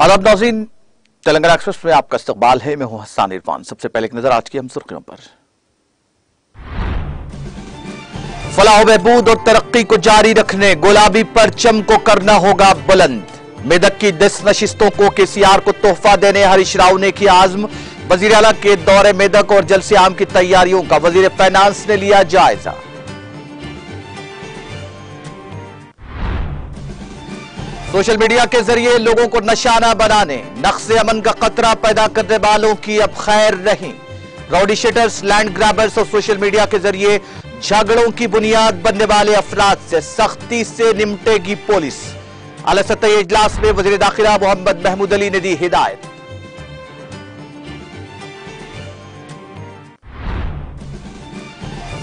आदाब नाज़रीन, तेलंगाना एक्सप्रेस में आपका इस्तकबाल है। मैं हूं हसन इरफान। सबसे पहले एक नजर आज की हम सुर्खियों पर। फलाह बहबूद और तरक्की को जारी रखने गुलाबी परचम को करना होगा बुलंद। मेदक की 10 नशिस्तों को केसीआर को तोहफा देने हरीश राव ने किया आज़म। वजीर आला के दौरे मेदक और जलसे आम की तैयारियों का वजीर फाइनेंस ने लिया जायजा। सोशल मीडिया के जरिए लोगों को निशाना बनाने, नक्शे अमन का खतरा पैदा करने वालों की अब खैर नहीं। राउडी शीटर्स, लैंड ग्रैबर्स और सोशल मीडिया के जरिए झगड़ों की बुनियाद बनने वाले अफराद से सख्ती से निपटेगी पुलिस। आला सतही इजलास में वजीर दाखिला मोहम्मद महमूद अली ने दी हिदायत।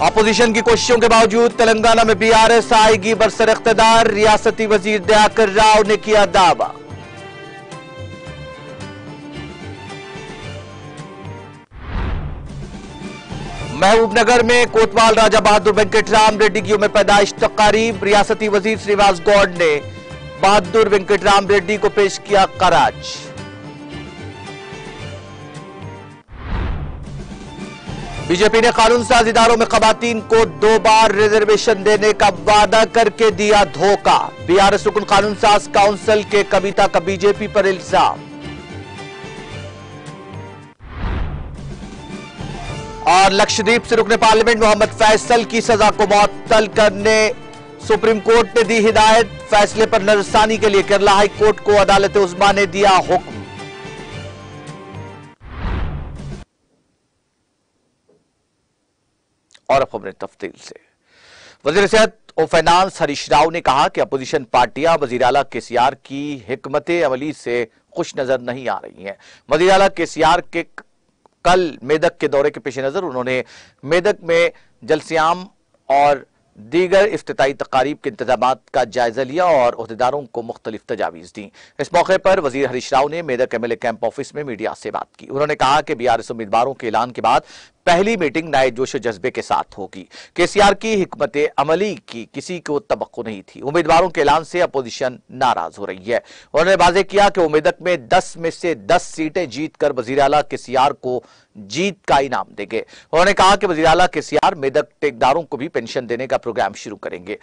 अपोजिशन की कोशिशों के बावजूद तेलंगाना में बीआरएस आएगी बरसर इख्तिदार, रियासती वजीर दयाकर राव ने किया दावा। महबूबनगर में कोतवाल राजा बहादुर वेंकट राम रेड्डी की उम्र पैदाइश तकारीब, रियासती वजीर श्रीनिवास गौड़ ने बहादुर वेंकट राम रेड्डी को पेश किया खराज। बीजेपी ने कानून साज इदारों में खवातीन को 2 बार रिजर्वेशन देने का वादा करके दिया धोखा। बीआरएस रुकन कानून साज काउंसिल के कविता का बीजेपी पर इल्जाम। और लक्षद्वीप से रुकने पार्लियामेंट मोहम्मद फैसल की सजा को मुअत्तल करने सुप्रीम कोर्ट ने दी हिदायत। फैसले पर नजरसानी के लिए केरला हाई कोर्ट को अदालत उज़्मा ने दिया हुक्म। और अब खबरें तफसील से। वजीर सेहत और फाइनेंस हरीश राव ने कहा कि अपोजिशन पार्टियां वजीर आला केसीआर की हिकमत अमली से खुश नजर नहीं आ रही हैं। वजीर आला केसीआर के कल मेदक के दौरे के पेश नजर उन्होंने मेदक में जलसियाम और दीगर इफ्तिताई तकारीब के इंतजामात का जायजा लिया और ओहदेदारों को मुख्तलिफ तजावीज दी। इस मौके पर वजीर हरीश राव ने मेदक एमएलए कैंप ऑफिस में मीडिया से बात की। उन्होंने कहा कि बीआरएस उम्मीदवारों के ऐलान के बाद पहली मीटिंग नए जोश जज्बे के साथ होगी। केसीआर की हिकमत अमली की किसी को तवक्को नहीं थी। उम्मीदवारों के ऐलान से अपोजिशन नाराज हो रही है। उन्होंने वाज़ेह किया कि वो मेदक में 10 में से 10 सीटें जीतकर वजीर आला केसीआर को जीत का इनाम देंगे। उन्होंने कहा कि वजीर आला केसीआर मेदक टेकदारों को भी पेंशन देने का प्रोग्राम शुरू करेंगे।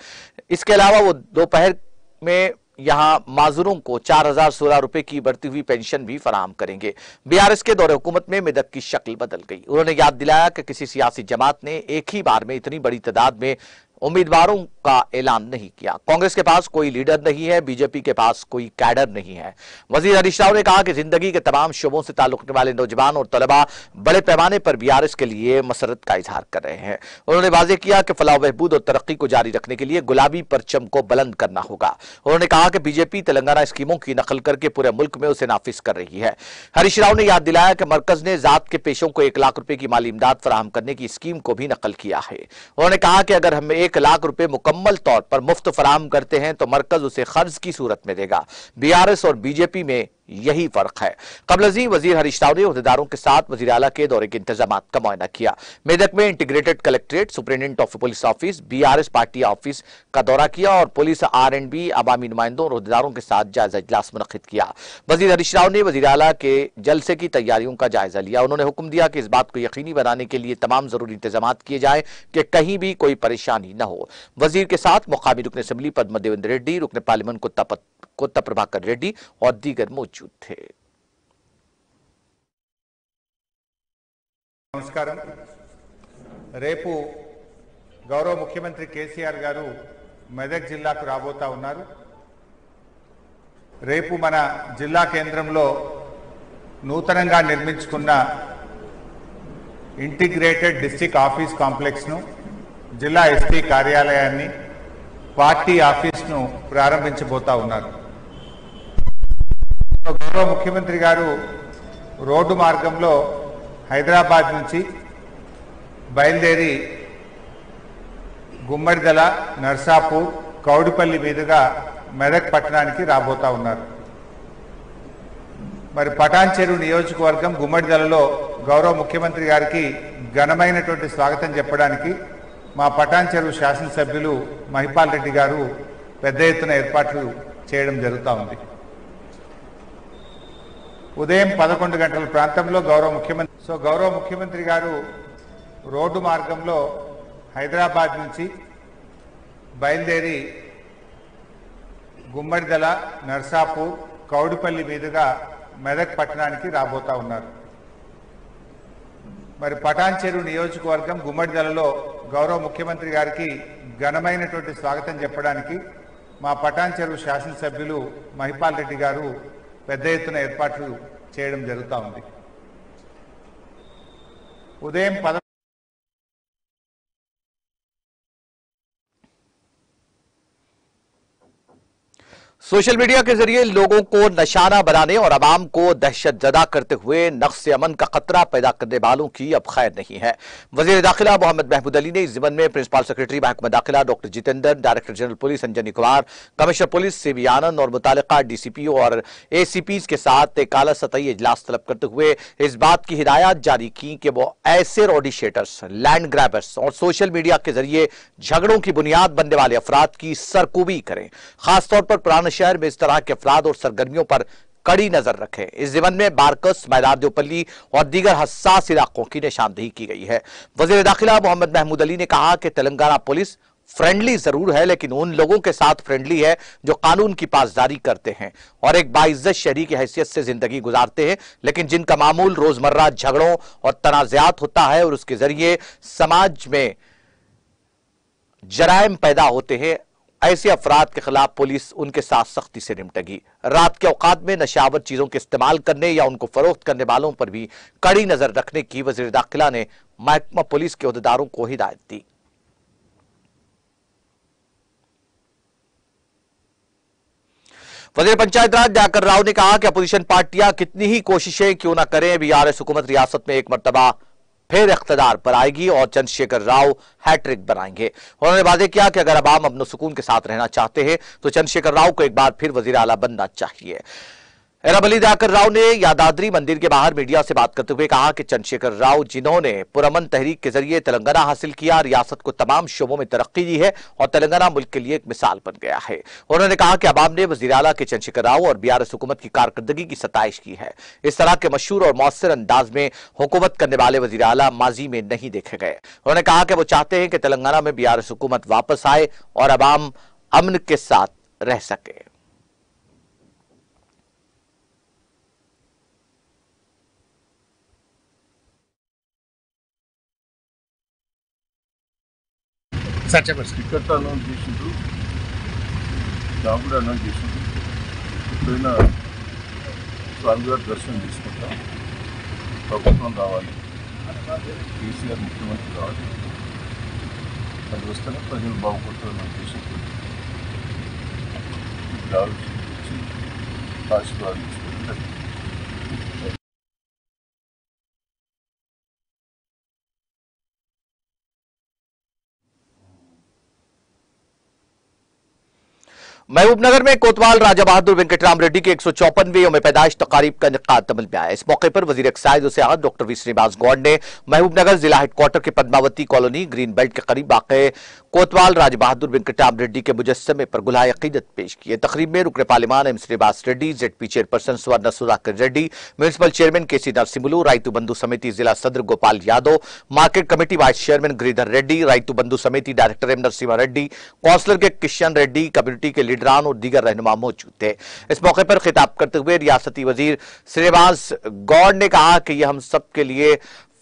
इसके अलावा वो दोपहर में यहां माजूरों को 4016 रुपए की बढ़ती हुई पेंशन भी फराहम करेंगे। बीआरएस के दौरे हुकूमत में मेदक की शक्ल बदल गई। उन्होंने याद दिलाया कि किसी सियासी जमात ने एक ही बार में इतनी बड़ी तादाद में उम्मीदवारों का ऐलान नहीं किया। कांग्रेस के पास कोई लीडर नहीं है, बीजेपी के पास कोई कैडर नहीं है। वजीर हरीश राव ने कहा कि जिंदगी के तमाम शोबों से ताल्लुक रखने वाले नौजवान और तलबा बड़े पैमाने पर बीआरएस के लिए मसरत का इजहार कर रहे हैं। उन्होंने वाज़ेह किया कि फलाह बहबूद और तरक्की को जारी रखने के लिए गुलाबी परचम को बुलंद करना होगा। उन्होंने कहा कि बीजेपी तेलंगाना स्कीमों की नकल करके पूरे मुल्क में उसे नाफिज कर रही है। हरीश राव ने याद दिलाया कि मरकज ने जात के पेशों को 1 लाख रुपए की माली इमदाद फराहम करने की स्कीम को भी नकल किया है। उन्होंने कहा कि अगर हम 1 लाख रुपए मुकम्मल तौर पर मुफ्त फराहम करते हैं तो मरकज उसे कर्ज की सूरत में देगा। बीआरएस और बीजेपी में यही फर्क है। कबल वजीर हरीश राव ने ओहदेदारों के साथ वजीर आला के दौरे के इंतजामात का मुआयना किया। मेदक में integrated collectorate, superintendent of police office, BRS party office का दौरा किया और पुलिस R&B अवामी नुमाइंदों और ओहदेदारों के साथ जायजा इजलास मुनक्किद किया। वजीर हरीश राव ने वजीर आला के जलसे की तैयारियों का जायजा लिया। उन्होंने हुक्म दिया कि इस बात को यकीनी बनाने के लिए तमाम जरूरी इंतजामात किए जाए कि कहीं भी कोई परेशानी न हो। वजीर के साथ मुकामी रुकन असेंबली पद्मा देवेंद्र रेड्डी, रुकन पार्लियामेंट कोत्ता प्रभाकर रेड्डी और दीगर मौजूद थे। నమస్కారం। రేపు గౌరవ ముఖ్యమంత్రి కేసీఆర్ గారు మెదక్ జిల్లాకు రాబోతా ఉన్నారు। రేపు మన జిల్లా కేంద్రంలో నూతనంగా నిర్మించుకున్న ఇంటిగ్రేటెడ్ డిస్ట్రిక్ట్ ఆఫీస్ కాంప్లెక్స్ ను, జిల్లా ఎస్పీ కార్యాలయాన్ని, పార్టీ ఆఫీస్ ను ప్రారంభించబోతా ఉన్నారు। గౌరవ ముఖ్యమంత్రి గారు రోడ్డు మార్గంలో హైదరాబాద్ నుంచి బయలుదేరి గుమ్మడిదల, నర్సాపూర్, కౌడిపల్లి మీదుగా మెదక్ పట్టణానికి రాబోతా ఉన్నారు। మరి పటాన్ చెరువు నియోజకవర్గం గుమ్మడిదలలో గౌరవ ముఖ్యమంత్రి గారికి ఘనమైనటువంటి స్వాగతం చెప్పడానికి మా పటాన్ చెరువు శాసనసభ్యులు మహిపాల్ రెడ్డి గారు పెద్ద ఎత్తున ఏర్పాట్లు చేయడం జరుగుతూ ఉంది। ఉదయం 11 గంటల ప్రాంతంలో గౌరవ ముఖ్యమంత్రి గారు రోడ్డు మార్గంలో హైదరాబాద్ నుంచి బయలుదేరి గుమ్మడిదల, నర్సాపూర్, కౌడిపల్లి మీదుగా మెదక్ పట్టణానికి రాబోతా ఉన్నారు. మరి పటాన్ చెరువు నియోజకవర్గం గుమ్మడిదలలో గౌరవ ముఖ్యమంత్రి గారికి ఘనమైనటువంటి స్వాగతం చెప్పడానికి మా పటాన్ చెరువు శాసనసభ్యులు మహిపాల్ రెడ్డి గారు పెద్ద ఎత్తున ఏర్పాట్లు చేయడం జరుగుతూ ఉంది. ఉదయం सोशल मीडिया के जरिए लोगों को निशाना बनाने और आवाम को दहशतजदा करते हुए नक्श अमन का खतरा पैदा करने वालों की अब खैर नहीं है। वजीर दाखिला मोहम्मद महमूद अली ने इस जिम्मन में प्रिंसिपल सेक्रेटरी महकमा दाखिला doctor Jitendra, director general police Anjani Kumar, commissioner police C B Anand और मुतालिका डीसीपी और एसीपी के साथ एक आला सतही इजलास तलब करते हुए इस बात की हिदायत जारी की कि वो ऐसे रोडिशेटर्स, लैंड ग्रैबर्स और सोशल मीडिया के जरिए झगड़ों की बुनियाद बनने वाले अफराद की सरकूबी करें। खासतौर पर पुराने शहर में इस तरह के अफराद और सरगर्मियों पर कड़ी नजर रखें। इस जिम्मन में बारकस, मैदान देवपल्ली और दीगर हसास इलाकों की निशानदेही की गई है। वजीर दाखिला मोहम्मद महमूद अली ने कहा कि तेलंगाना पुलिस फ्रेंडली जरूर है, लेकिन उन लोगों के साथ फ्रेंडली है जो कानून की पासदारी करते हैं और एक बाइज्जत शहरी की हैसियत से जिंदगी गुजारते हैं, लेकिन जिनका मामूल रोजमर्रा झगड़ों और तनाज़ात होता है और उसके जरिए समाज में जराइम पैदा होते हैं, ऐसे अफराद के खिलाफ पुलिस उनके साथ सख्ती से निपटेगी। रात के औकात में नशावर चीजों के इस्तेमाल करने या उनको फरोख्त करने वालों पर भी कड़ी नजर रखने की वजीर दाखिला ने महकमा पुलिस के अहदेदारों को हिदायत दी। वजीर पंचायत राज दयाकर राव ने कहा कि अपोजिशन पार्टियां कितनी ही कोशिशें क्यों न करें, बीआरएस हुकूमत रियासत में एक मर्तबा फिर इख्तिदार पर आएगी और चंद्रशेखर राव हैट्रिक बनाएंगे। उन्होंने वादे किया कि अगर अवाम अमन सुकून के साथ रहना चाहते हैं तो चंद्रशेखर राव को एक बार फिर वजीर आला बनना चाहिए। एराबली दयाकर राव ने यादाद्री मंदिर के बाहर मीडिया से बात करते हुए कहा कि चंद्रशेखर राव जिन्होंने पुरअमन तहरीक के जरिए तेलंगाना हासिल किया, रियासत को तमाम शोबों में तरक्की दी है और तेलंगाना मुल्क के लिए एक मिसाल बन गया है। उन्होंने कहा कि अवाम ने वजीर आला के चंद्रशेखर राव और बीआरएस हुकूमत की कारकर्दगी की सताइश की है। इस तरह के मशहूर और मौसर अंदाज में हुकूमत करने वाले वजीर आला माजी में नहीं देखे गए। उन्होंने कहा कि वो चाहते हैं कि तेलंगाना में बीआरएस हुकूमत वापस आए और अवाम अमन के साथ रह सके। టికెట్ అనౌన్స్ చేసిండ్రు, జాబ్ కూడా అనౌన్స్ చేసిండ్రు. ఎప్పుడైనా స్వామి గారు దర్శనం తీసుకుంటాం. ప్రభుత్వం రావాలి, కేసీఆర్ ముఖ్యమంత్రి కావాలి, అది వస్తేనే ప్రజలు బాగుపడతారని ఉద్దేశంతో ఆలోచించి ఆశీర్వాదం తీసుకుంటారు. महबूबनगर में कोतवाल राजा बहादुर वेंकटराम रेड्डी के 154वें यौम पैदाइश तकारीब का इनेकाद अमल में आया। इस मौके पर वजीर एक्साइज और सियाहत डॉक्टर वी श्रीनिवास गौड़ ने महबूबनगर जिला हेडक्वार्टर के पद्मावती कॉलोनी ग्रीन बेल्ट के करीब वाक़े कोतवाल राजा बहादुर वेंकटराम रेड्डी के मुजस्समे पर गुलाए अकीदत पेश किए। तकरीब में रुकने पार्लिमान M Srinivas Reddy, ZP chairperson Swarna Sudhakar Reddy, municipal chairman K C Narasimulu, Rythu Bandhu समिति जिला सदर Gopal Yadav, market committee vice chairman Giridhar Reddy, Rythu Bandhu समिति director M Narasimha Reddy, councillor K Kishan Reddy, community के लीडरान और दीगर रहनुमा मौजूद थे। इस मौके पर खिताब करते हुए रियासती वजीर श्रीनिवास गौड़ ने कहा कि यह हम सब के लिए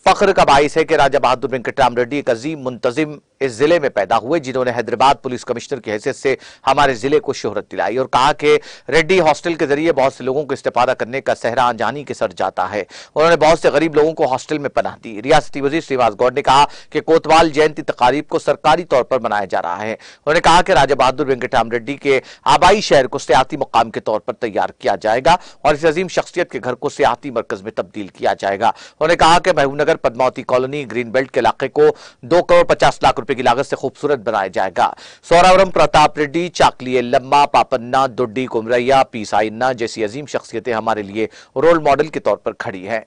फख्र का बाइस है कि राजा बहादुर वेंकटराम रेड्डी एक अजीम मुंतजिम इस जिले में पैदा हुए, जिन्होंने हैदराबाद पुलिस कमिश्नर की हैसियत से हमारे जिले को शोहरत दिलाई और कहा कि रेड्डी हॉस्टल के जरिए बहुत से लोगों को इस्तेफादा करने का सहरा अनजानी के सर जाता है। उन्होंने बहुत से गरीब लोगों को हॉस्टल में पनाह दी। रियासती वजीर श्रीनिवास गौड़ ने कहा कि कोतवाल जयंती तकारीब को सरकारी तौर पर मनाया जा रहा है। उन्होंने कहा कि राजा बहादुर वेंकटराम रेड्डी के आबाई शहर को सियाती मुकाम के तौर पर तैयार किया जाएगा और इस अजीम शख्सियत के घर को सियाती मरकज में तब्दील किया जाएगा। उन्होंने कहा कि Mahbubnagar Padmavati colony green belt के इलाके को 2 करोड़ 50 लाख रुपए की लागत से खूबसूरत बनाया जाएगा। सौरावरम प्रताप रेड्डी, चाकली लम्मा, पापन्ना, दुड्डी कुमरैया, पी साइन्ना जैसी अजीम शख्सियतें हमारे लिए रोल मॉडल के तौर पर खड़ी हैं।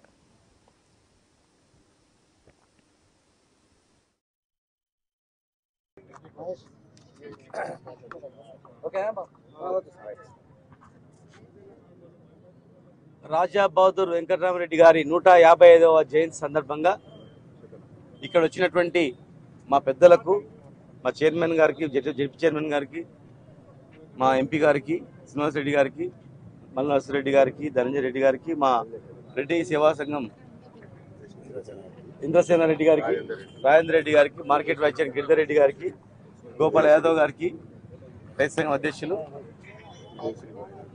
రాజా బహదూర్ వెంకటరామరెడ్డి గారి 155వ జయంతి సందర్భంగా ఇక్కడ వచ్చినటువంటి మా పెద్దలకు, మా చైర్మన్ గారికి, జడ్పీ చైర్మన్ గారికి, మా ఎంపీ గారికి, శ్రీనివాస్ రెడ్డి గారికి, మల్లాస్ రెడ్డి గారికి, ధనంజయ రెడ్డి గారికి, మా రెడ్డి సేవా సంఘం ఇంద్రసేన రెడ్డి గారికి, రాజేంద్ర రెడ్డి గారికి, market vice chairman Giridhar Reddy గారికి, గోపాల్ యాదవ్ గారికి, రైతు సంఘం అధ్యక్షులు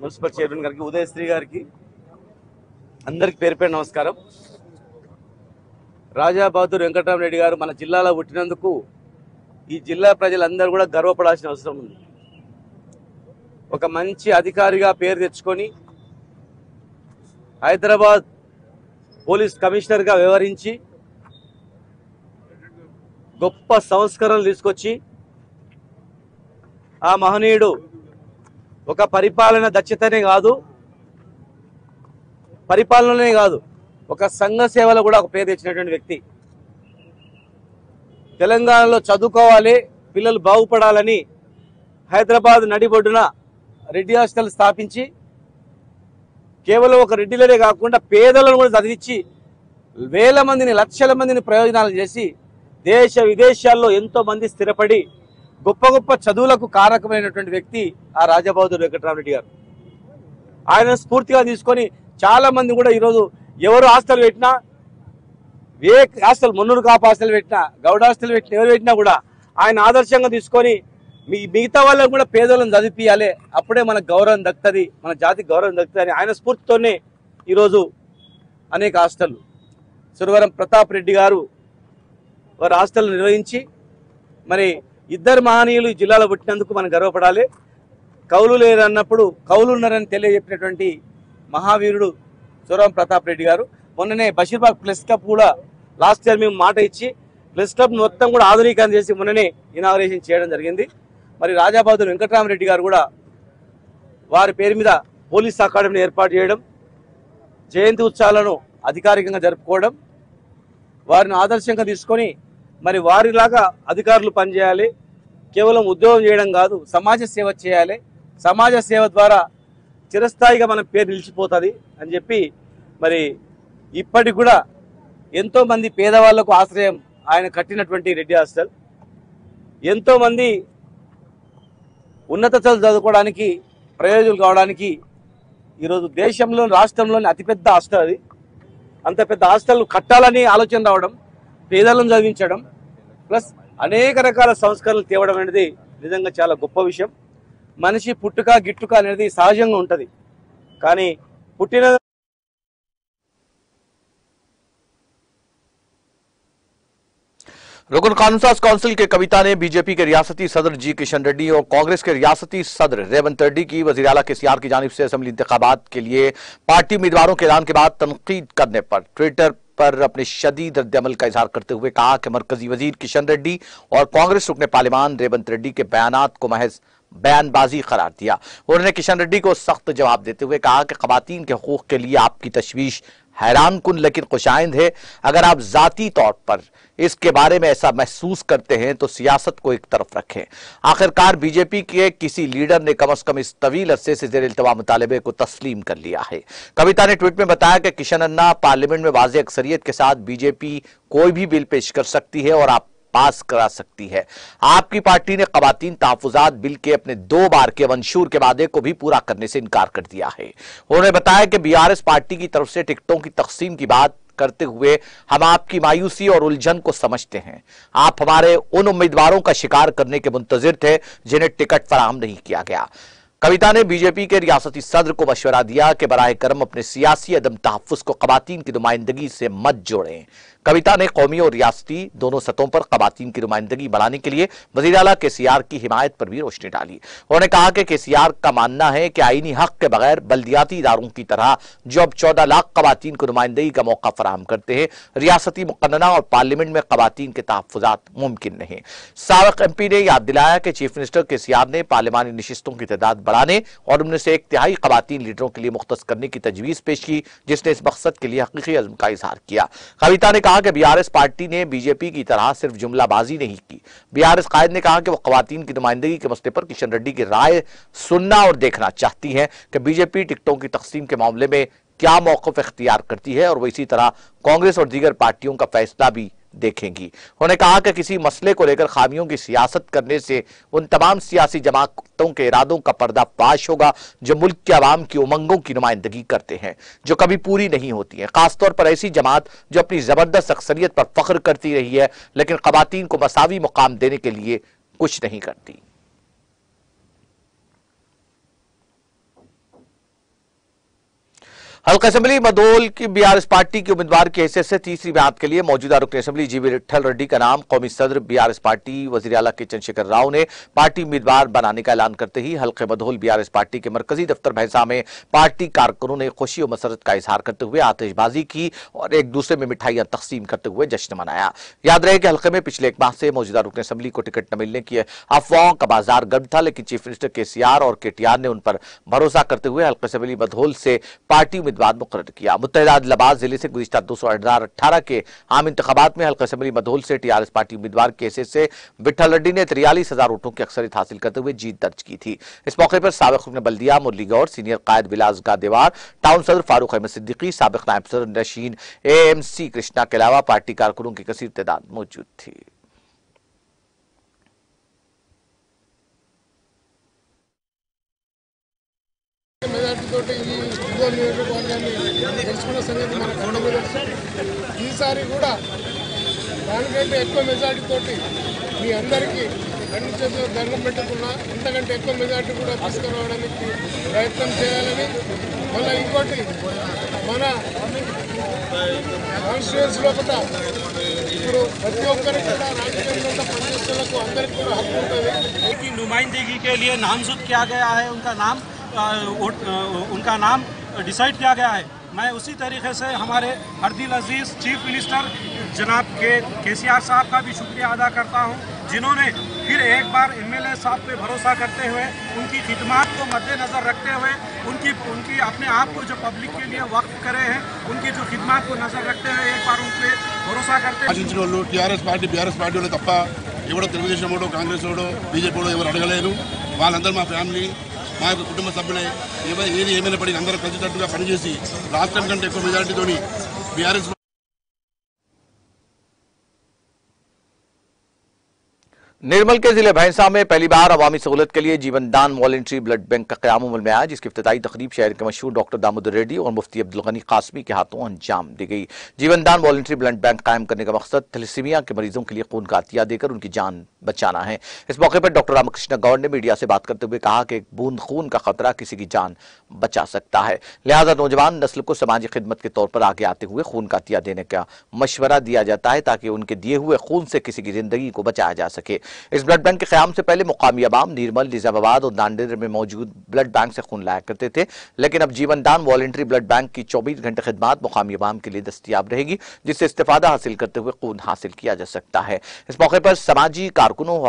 మున్సిపల్ చైర్మన్ గారికి, ఉదయశ్రీ గారికి, అందరికి పేరు పేరు నమస్కారం. రాజా బహదూర్ వెంకటరామరెడ్డి గారు మన జిల్లాలో పుట్టినందుకు ఈ జిల్లా ప్రజలందరూ కూడా గర్వపడాల్సిన అవసరం ఉంది. ఒక మంచి అధికారిగా పేరు తెచ్చుకొని హైదరాబాద్ పోలీస్ కమిషనర్గా వ్యవహరించి గొప్ప సంస్కరణలు తీసుకొచ్చి ఆ మహనీయుడు ఒక పరిపాలన దక్షతనే కాదు, పరిపాలననే కాదు, ఒక సంఘ సేవలో కూడా ఒక పేరు తెచ్చినటువంటి వ్యక్తి. తెలంగాణలో చదువుకోవాలి, పిల్లలు బాగుపడాలని హైదరాబాద్ నడిబొడ్డున రెడ్డి హాస్టల్ స్థాపించి కేవలం ఒక రెడ్డిలనే కాకుండా పేదలను కూడా చదివించి వేల మందిని, లక్షల మందిని ప్రయోజనాలు చేసి దేశ విదేశాల్లో ఎంతో మంది స్థిరపడి గొప్ప గొప్ప చదువులకు కారకమైనటువంటి వ్యక్తి ఆ రాజా బహదూర్ వెంకటరామరెడ్డి గారు. ఆయన స్ఫూర్తిగా తీసుకొని చాలా మంది కూడా ఈరోజు ఎవరు హాస్టల్ పెట్టినా, ఏ హాస్టల్, మున్నూరు కాపు హాస్టల్ పెట్టినా, గౌడ హాస్టల్ పెట్టినా, ఎవరు పెట్టినా కూడా ఆయన ఆదర్శంగా తీసుకొని మిగతా వాళ్ళకు కూడా పేదలను చదివిపియాలి, అప్పుడే మనకు గౌరవం దక్కుతుంది, మన జాతికి గౌరవం దక్కుతుంది అని ఆయన స్ఫూర్తితోనే ఈరోజు అనేక హాస్టళ్ళు. సురవరం ప్రతాప్ రెడ్డి గారు వారు హాస్టల్ నిర్వహించి మరి ఇద్దరు మహనీయులు ఈ జిల్లాలో పుట్టినందుకు మనం గర్వపడాలి. కౌలు లేరన్నప్పుడు కౌలు ఉన్నారని తెలియజెప్పినటువంటి మహావీరుడు సురవరం ప్రతాప్ రెడ్డి గారు. మొన్ననే బషీర్బాగ్ ప్రెస్ క్లబ్ కూడా లాస్ట్ ఇయర్ మేము మాట ఇచ్చి ప్రెస్ క్లబ్ మొత్తం కూడా ఆధునీకరణ చేసి మొన్ననే ఇనాగరేషన్ చేయడం జరిగింది. మరి రాజా బహదూర్ వెంకటరామరెడ్డి గారు కూడా వారి పేరు మీద పోలీస్ అకాడమీని ఏర్పాటు చేయడం, జయంతి ఉత్సవాలను అధికారికంగా జరుపుకోవడం, వారిని ఆదర్శంగా తీసుకొని మరి వారిలాగా అధికారులు పనిచేయాలి, కేవలం ఉద్యోగం చేయడం కాదు, సమాజ సేవ చేయాలి, సమాజ సేవ ద్వారా చిరస్థాయిగా మన పేరు నిలిచిపోతుంది అని చెప్పి మరి ఇప్పటికి కూడా ఎంతోమంది పేదవాళ్లకు ఆశ్రయం ఆయన కట్టినటువంటి రెడ్డి హాస్టల్, ఎంతోమంది ఉన్నత చదువు చదువుకోవడానికి ప్రయోజకులు కావడానికి ఈరోజు దేశంలో, రాష్ట్రంలోని అతిపెద్ద హాస్టల్ అది. అంత పెద్ద హాస్టల్ కట్టాలని ఆలోచన రావడం, పేదలను చదివించడం, ప్లస్ అనేక రకాల సంస్కరణలు తేవడం అనేది నిజంగా చాలా గొప్ప విషయం. మనిషి పుట్టుక గిట్టుక అనేది సహజంగా ఉంటుంది, కానీ పుట్టిన रुकन कानून काउंसिल के कविता ने बीजेपी के रियासती सदर जी किशन रेड्डी और कांग्रेस के रियासती सदर रेवंत रेड्डी की वजीर आला केसीआर की जानिब से असेंबली इंतखाबात के लिए पार्टी उम्मीदवारों के ऐलान के बाद तनकीद करने पर ट्विटर पर अपने शदीद रद्दअमल का इजहार करते हुए कहा कि मरकजी वजीर किशन रेड्डी और कांग्रेस रुकने पार्लियामान रेवंत रेड्डी के बयानात को महज बयानबाजी करार दिया। उन्होंने किशन रेड्डी को सख्त जवाब देते हुए कहा कि खवातीन के हकूक के लिए आपकी तशवीश हैरान कुन लेकिन खुशाइंद है। अगर आप जाती तौर पर इसके बारे में ऐसा महसूस करते हैं तो सियासत को एक तरफ रखें। आखिरकार बीजेपी के किसी लीडर ने कम से कम इस तवील अरसे से जेर इल्तवा मुतालबे को तस्लीम कर लिया है। कविता ने ट्वीट में बताया कि किशन अन्ना पार्लियामेंट में वाज़ेह अक्सरियत के साथ बीजेपी कोई भी बिल पेश कर सकती है और आप पास करा सकती है। आपकी पार्टी ने खवातीन तहफ़्फ़ुज़ात बिल के अपने 2 बार के मंशूर के वादे को भी पूरा करने से इनकार कर दिया है। उन्होंने बताया कि बीआरएस पार्टी की तरफ से टिकटों की तकसीम की बात करते हुए हम आपकी मायूसी और उलझन को समझते हैं। आप हमारे उन उम्मीदवारों का शिकार करने के मुंतजिर थे जिन्हें टिकट फराहम नहीं किया गया। कविता ने बीजेपी के रियासती सदर को मशवरा दिया कि बराए करम अपने सियासी अदम तहफ़्फ़ुज़ को खवातीन की नुमाइंदगी से मत जोड़ें। कविता ने कौमी और रियासती दोनों सतहों पर खवातीन की नुमाइंदगी बढ़ाने के लिए वज़ीर आला केसीआर की हिमायत पर भी रोशनी डाली। उन्होंने कहा कि केसीआर का मानना है कि आईनी हक के बगैर बल्दियाती इदारों की तरह जो अब 14 लाख खवातीन को नुमाइंदगी का मौका फराहम करते हैं, रियासती मुक़न्नना और पार्लियामेंट में खवातीन के तहफ़्फ़ुज़ात मुमकिन नहीं। साबिक़ एमपी ने याद दिलाया कि चीफ मिनिस्टर केसीआर ने पार्लियामानी नशिस्तों की तादाद बढ़ाने और उनमें से 1/3 खवातीन लीडरों के लिए मुख्तस करने की तजवीज़ पेश की, जिसने इस मकसद के लिए हकीकी अज़्म का इजहार किया। कविता ने कहा कि बीआरएस पार्टी ने बीजेपी की तरह सिर्फ जुमलाबाजी नहीं की। बीआरएस कायद ने कहा कि वो खवातीन की नुमाइंदगी के मसले पर किशन रेड्डी की राय सुनना और देखना चाहती है कि बीजेपी टिकटों की तकसीम के मामले में क्या मौक़िफ़ इख्तियार करती है और वो इसी तरह कांग्रेस और दीगर पार्टियों का फैसला भी देखेंगी। उन्होंने कहा कि किसी मसले को लेकर खामियों की सियासत करने से उन तमाम सियासी जमातों के इरादों का पर्दाफाश होगा जो मुल्क के अवाम की उमंगों की नुमाइंदगी करते हैं, जो कभी पूरी नहीं होती हैं। खासतौर पर ऐसी जमात जो अपनी जबरदस्त अक्सरियत पर फख्र करती रही है लेकिन ख़वातीन को मसावी मुकाम देने के लिए कुछ नहीं करती। हल्का असेंबली मधोल की बीआरएस पार्टी के उम्मीदवार की हैसियत से तीसरी म्याद के लिए मौजूदा रुकन असेंबली जीवी विट्ठल रेड्डी का नाम कौमी सदर बीआरएस पार्टी वजीर आला के चंद्रशेखर राव ने पार्टी उम्मीदवार बनाने का ऐलान करते ही हल्के मधोल बीआरएस पार्टी के मरकजी दफ्तर भैंसा में पार्टी कारकुनों ने खुशी और मसरत का इजहार करते हुए आतिशबाजी की और एक दूसरे में मिठाइयां तकसीम करते हुए जश्न मनाया। याद रहे कि हल्के में पिछले एक माह से मौजूदा रुकन असेंबली को टिकट न मिलने की अफवाहों का बाजार गर्म था, लेकिन चीफ मिनिस्टर केसीआर और केटीआर ने उन पर भरोसा करते हुए हल्का असेंबली मधोल से पार्टी उम्मीदवार मुकर्रर किया। मुत्तहिदा आदिलाबाद जिले से गुज़िश्ता 2018 के आम इंतखाबात में हल्का असेंबली मधोल से टीआरएस पार्टी उम्मीदवार के हैसियत से विट्ठल रेड्डी ने 43,000 वोटों की अक्सरियत हासिल करते हुए जीत दर्ज की थी। इस मौके पर साबिक रुकन बल्दिया मुरली गौर, सीनियर कायद बिलास गादेवार, टाउन सदर फारूक अहमद सिद्दीकी, साबिक नायब सदर नशीन एएमसी कृष्णा के अलावा पार्टी कारकुनों की कसीर तादाद मौजूद थी। మెజార్టీ తోటి ఈ ఇందోర్ నియోజకవర్గాన్ని గెలుచుకున్న సంగతి మనకు అందరికీ తెలుసు। ఈసారి కూడా దానికంటే ఎక్కువ మెజార్టీ తోటి మీ అందరికీ రెండు చేతులు దండం పెట్టుకున్నా ఇంతకంటే ఎక్కువ మెజార్టీ కూడా తీసుకురావడానికి ప్రయత్నం చేయాలని, మళ్ళీ ఇంకోటి మన కాన్స్టిట్యూన్స్ లోపల ఇప్పుడు ప్రతి ఒక్కరికి కూడా రాజకీయంలో పనిచేసేందుకు అందరికీ కూడా హక్కు ఉంటుంది। नुमाइंदगी के लिए नामजद किया गया है, उनका नाम डिसाइड किया गया है। मैं उसी तरीके से हमारे हरदिल अजीज़ चीफ मिनिस्टर जनाब केसीआर साहब का भी शुक्रिया अदा करता हूं, जिन्होंने फिर एक बार एमएलए साहब पे भरोसा करते हुए उनकी खिदमत को मद्देनज़र रखते हुए उनकी अपने आप को जो पब्लिक के लिए वक्फ करे हैं, उनकी जो खिदमत को नज़र रखते हुए एक बार उन पर भरोसा करते हैं। టీఆర్ఎస్ పార్టీ బీఆర్ఎస్ పార్టీ వాళ్ళు తప్ప ఎవడో తెలుగుదేశం వాడో కాంగ్రెస్ వాడో బీజేపీ వాడో ఎవరు అడగలేదు। వాళ్ళందరూ మా ఫ్యామిలీ, మా యొక్క కుటుంబ సభ్యులే। ఏది ఏమైనప్పటికీ అందరూ కలిసికట్టుగా పనిచేసి రాష్ట్రం కంటే ఎక్కువ మెజారిటీతోని బీఆర్ఎస్ निर्मल के जिले भैंसा में पहली बार अवामी सहूलत के लिए जीवन दान वॉलंटरी ब्लड बैंक का क़याम अमल में आया, जिसकी इफ्तिताई तकरीब शहर के मशहूर डॉक्टर दामोदर रेड्डी और मुफ्ती अब्दुल गनी कासमी के हाथों अंजाम दी गई। जीवन दान वॉलंटरी ब्लड बैंक कायम करने का मकसद थैलेसीमिया के मरीजों के लिए खून का अतिया देकर उनकी जान बचाना है। इस मौके पर डॉक्टर रामकृष्ण गौड़ ने मीडिया से बात करते हुए कहा कि एक बूंद खून का खतरा किसी की जान बचा सकता है, लिहाजा नौजवान नस्ल को समाजी खिदमत के तौर पर आगे आते हुए खून का अतिया देने का मशवरा दिया जाता है ताकि उनके दिए हुए खून से किसी की जिंदगी को बचाया जा सके। इस ब्लड बैंक के क़याम से पहले मुकामी अवाम निर्मल, निजामाबाद और नांदेड़ में मौजूद ब्लड बैंक से खून लाया करते थे, लेकिन अब जीवन दान वॉलंटरी ब्लड बैंक की 24 घंटे खिदमत मुकामी अवाम के लिए दस्तियाब रहेगी, जिससे इस्तेफादा हासिल करते हुए खून हासिल किया जा सकता है। इस मौके पर समाजी कारकुनों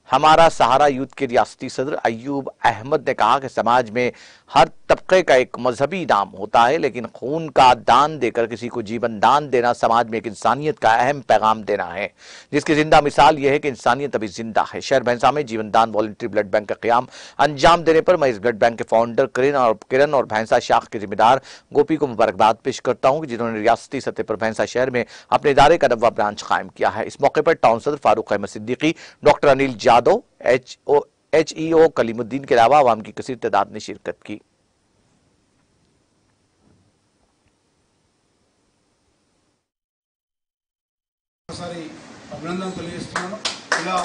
हमारा सहारा यूथ के रियासती सदर अयूब अहमद ने कहा कि समाज में हर तबके का एक मजहबी नाम होता है, लेकिन खून का दान देकर किसी को जीवन दान देना समाज में एक इंसानियत का अहम पैगाम देना है, जिसकी जिंदा मिसाल यह है कि इंसानियत अभी जिंदा है। शहर भैंसा में जीवन दान वॉलंटरी ब्लड बैंक का क़याम अंजाम देने पर मैं इस ब्लड बैंक के फाउंडर किरण और भैंसा शाख के जिम्मेदार गोपी को मुबारकबाद पेश करता हूँ, जिन्होंने रियासती सतह पर भैंसा शहर में अपने इदारे का नवा ब्रांच कायम किया है। इस मौके पर टाउन सदर फारूक अहमद सिद्दीकी, डॉक्टर अनिल यादव, HEO कलीमुद्दीन के अलावा आवाम की कसीर तादाद ने शिरकत की। అభినందనలు తెలియజేస్తున్నాను। ఇలా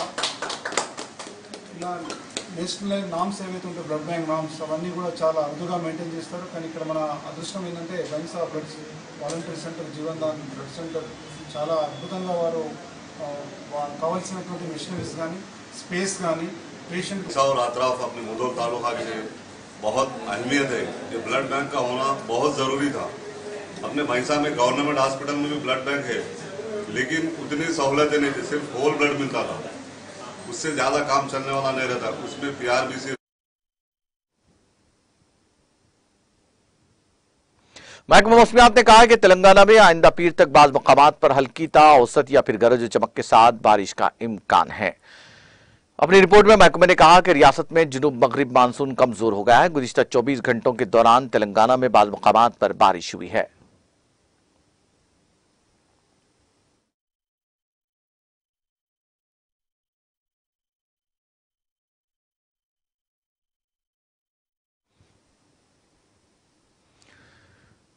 నేషనల్ నామ్స్ ఏవైతే ఉంటే బ్లడ్ బ్యాంక్ నామ్స్ అవన్నీ కూడా చాలా అరుదుగా మెయింటైన్ చేస్తారు, కానీ ఇక్కడ మన అదృష్టం ఏంటంటే Bhainsa blood voluntary centre, Jeevan Dan blood centre చాలా అద్భుతంగా వారు కావాల్సినటువంటి మిషనరీస్ కానీ स्पेस गानी पेशेंट और अतराफ अपने मुधोल तालुका के लिए बहुत अहमियत है। ये ब्लड बैंक का होना बहुत ज़रूरी था। अपने भैंसा में गवर्नमेंट हॉस्पिटल में भी ब्लड बैंक है, लेकिन उतनी सहूलतें नहीं थी, सिर्फ होल ब्लड मिलता था, उससे ज़्यादा काम चलने वाला नहीं रहता। उसमें PRBC महकमा मौसमियात ने कहा कि तेलंगाना में आइंदा पीर तक बाज़ मकामात पर हल्की ता औसत या फिर गरज चमक के साथ बारिश का इम्कान है। अपनी रिपोर्ट में महकमे ने कहा कि रियासत में जुनूब मगरिब मानसून कमजोर हो गया है। गुज़िश्ता 24 घंटों के दौरान तेलंगाना में बाज़ मकामात पर बारिश हुई है।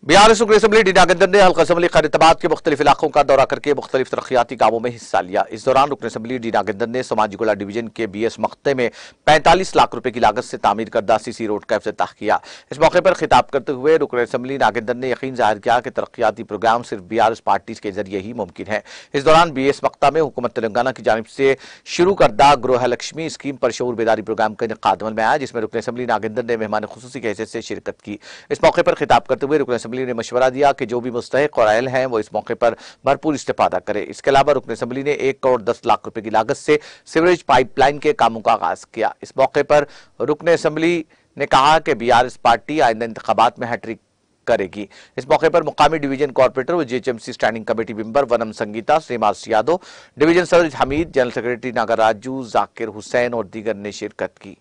बिहार रुकन असम्बली डी नागेंद्र ने हल्का असम्बली खैरताबाद के मुख्तलिफ इलाकों का दौरा करके मुख्तलिफ तरक्याती कामों में हिस्सा लिया। इस दौरान रुकन असम्बली डी नागेंद्र ने समाजीगोला डिवीजन के BS मख्ते में 45 लाख रुपए की लागत से तामीर करदा CC रोड का इफ्तिताह किया। इस मौके पर खिताब करते हुए रुकन असम्बली नागेंद्र ने यकीन जाहिर किया कि तरक्याती प्रोग्राम सिर्फ BRS पार्टी के जरिए ही मुमकिन है। इस दौरान BS मख्ता में हुकूमत तेलंगाना की जानिब से शुरू करदा गृह लक्ष्मी स्कीम पर शऊर बेदारी प्रोग्राम का इनेकाद अमल में आया, जिसमें रुकन असम्बली नागेंद्र ने मेहमान खुसूसी की हैसियत से शिरकत की। इस मौके पर खिताब करते हुए रुकन असम्बली ने मशवरा दिया कि जो भी मुस्तहिक और अहल हैं वो इस मौके पर भरपूर इस्तेफादा करे। इसके अलावा रुकन असम्बली ने 1 करोड़ 10 लाख रुपए की लागत से सीवरेज पाइपलाइन के कामों का आगाज किया। इस मौके पर रुकन असम्बली ने कहा कि BRS पार्टी आइंदा इंतखाबात में हैट्रिक करेगी। इस मौके पर मुकामी डिवीजन कॉर्पोरेटर व GHMC standing committee member Vanam Sangeeta, Srinivas Yadav, division सदर हमीद, जनरल सेक्रेटरी नागर राजू, जाकिर हुसैन और दीगर ने शिरकत की।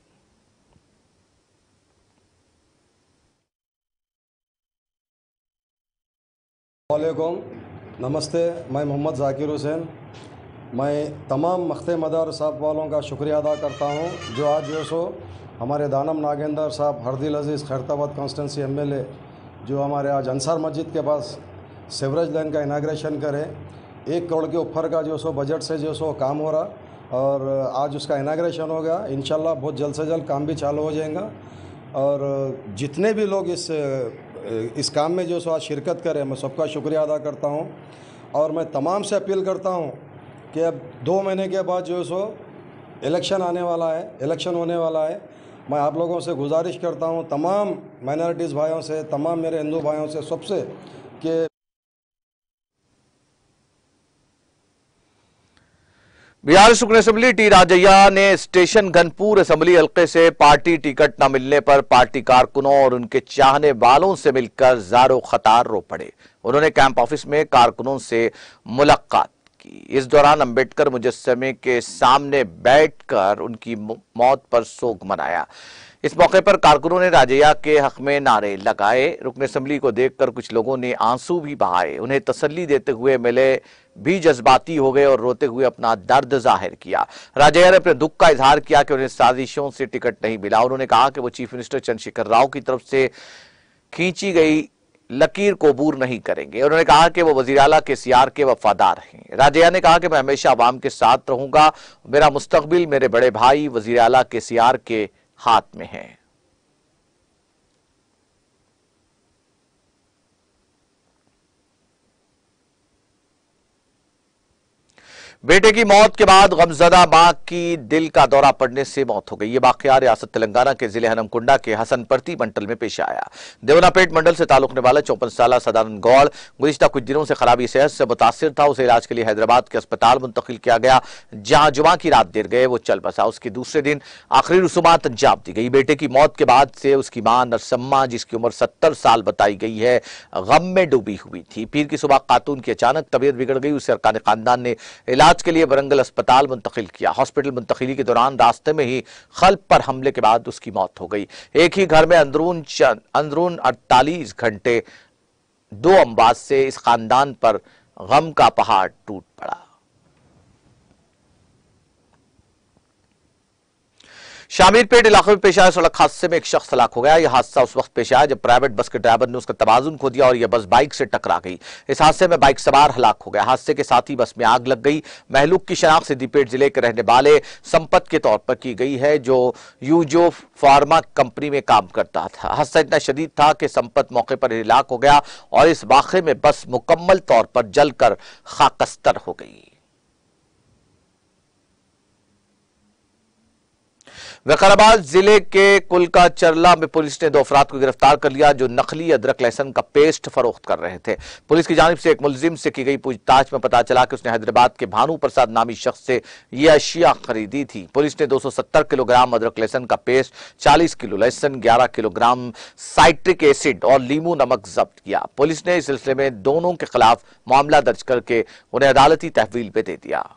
वालेकुम, नमस्ते। मैं मोहम्मद जाकिर हुसैन। मैं तमाम मख्ते मदार साहब वालों का शुक्रिया अदा करता हूं जो आज जो सो हमारे दानम नागेंद्र साहब हरदिल अजीज़ खैरताबाद कॉन्स्टिट्यूंसी MLA जो हमारे आज अंसार मस्जिद के पास सेवरेज लाइन का इनाग्रेशन करें। 1 करोड़ के ऊपर का जो सो बजट से जो सो काम हो रहा और आज उसका इनाग्रेशन हो गया। इंशाल्लाह बहुत जल्द से जल्द काम भी चालू हो जाएगा और जितने भी लोग इस काम में जो सो आज शिरकत करें मैं सबका शुक्रिया अदा करता हूं और मैं तमाम से अपील करता हूं कि अब 2 महीने के बाद जो सो इलेक्शन आने वाला है, इलेक्शन होने वाला है। मैं आप लोगों से गुजारिश करता हूं, तमाम माइनॉरिटीज़ भाइयों से, तमाम मेरे हिंदू भाइयों से, सबसे कि बिहार रुकन असम्बली टी राजैया ने स्टेशन गनपुर असम्बली हल्के से पार्टी टिकट न मिलने पर पार्टी कारकुनों और उनके चाहने वालों से मिलकर ज़ारो खतार रो पड़े। उन्होंने कैंप ऑफिस में कारकुनों से मुलाकात की। इस दौरान अंबेडकर मुजस्समे के सामने बैठकर उनकी मौत पर सोग मनाया। इस मौके पर कारकुनों ने राजैया के हक में नारे लगाए। रुकन असम्बली को देखकर कुछ लोगों ने आंसू भी बहाए। उन्हें तसल्ली देते हुए MLA भी जज्बाती हो गए और रोते हुए अपना दर्द जाहिर किया। राजैया ने अपने दुख का इजहार किया कि उन्हें साजिशों से टिकट नहीं मिला। उन्होंने कहा कि वो चीफ मिनिस्टर चंद्रशेखर राव की तरफ से खींची गई लकीर को अबूर नहीं करेंगे। उन्होंने कहा कि वो वजीर आला KCR के वफादार हैं। राजैया ने कहा कि मैं हमेशा अवाम के साथ रहूंगा। मेरा मुस्तकबिल मेरे बड़े भाई वजीर आला KCR के हाथ में है। बेटे की मौत के बाद गमजदा मां की दिल का दौरा पड़ने से मौत हो गई। ये वाकया रियासत तेलंगाना के जिले हनमकुंडा के हसनपर्ती मंडल में पेश आया। देवनापेट मंडल से ताल्लुक वाला 54 साला सदानंद गौड़ गुज़िश्ता कुछ दिनों से खराबी सेहत से मुतासिर था। उसे इलाज के लिए हैदराबाद के अस्पताल मुंतकिल किया गया, जहां जुमा की रात देर गए वो चल बसा। उसके दूसरे दिन आखिरी रसूमात अंजाम दी गई। बेटे की मौत के बाद से उसकी मां नरसम्मा, जिसकी उम्र 70 साल बताई गई है, गम में डूबी हुई थी। पीर की सुबह खातून की अचानक तबीयत बिगड़ गई। उसे अरकान खानदान ने इलाज के लिए वरंगल अस्पताल मुंतकिल किया। हॉस्पिटल मुंतकिली के दौरान रास्ते में ही खल्ब पर हमले के बाद उसकी मौत हो गई। एक ही घर में अंदरून 48 घंटे 2 अमवात से इस खानदान पर गम का पहाड़ टूट पड़ा। शामीरपेट इलाके में पेश आए सड़क हादसे में एक शख्स हलाक हो गया। यह हादसा उस वक्त पेश आया जब प्राइवेट बस के ड्राइवर ने उसका तवाजुन खो दिया और यह बस बाइक से टकरा गई। इस हादसे में बाइक सवार हलाक हो गया। हादसे के साथ ही बस में आग लग गई। महलूक की शनाख्त सिद्दीपेट जिले के रहने वाले संपत के तौर पर की गई है, जो यूजो फार्मा कंपनी में काम करता था। हादसा इतना शदीद था कि संपत मौके पर हलाक हो गया और इस वाक़े में बस मुकम्मल तौर पर जलकर खाकस्तर हो गई। वकाराबाद जिले के कुलका चरला में पुलिस ने 2 अफराद को गिरफ्तार कर लिया जो नकली अदरक लहसुन का पेस्ट फरोख्त कर रहे थे। पुलिस की जानिब से एक मुलजिम से की गई पूछताछ में पता चला कि उसने हैदराबाद के भानु प्रसाद नामी शख्स से यह अशिया खरीदी थी। पुलिस ने 270 किलोग्राम अदरक लहसुन का पेस्ट, 40 किलो लहसुन, 11 किलोग्राम साइट्रिक एसिड और लीमू नमक जब्त किया। पुलिस ने इस सिलसिले में दोनों के खिलाफ मामला दर्ज करके उन्हें अदालती तहवील पे दे दिया।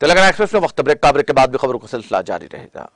तेलंगाना एक्सप्रेस में वक्त ब्रेक का, ब्रेक के बाद भी खबरों का सिलसिला जारी रहेगा।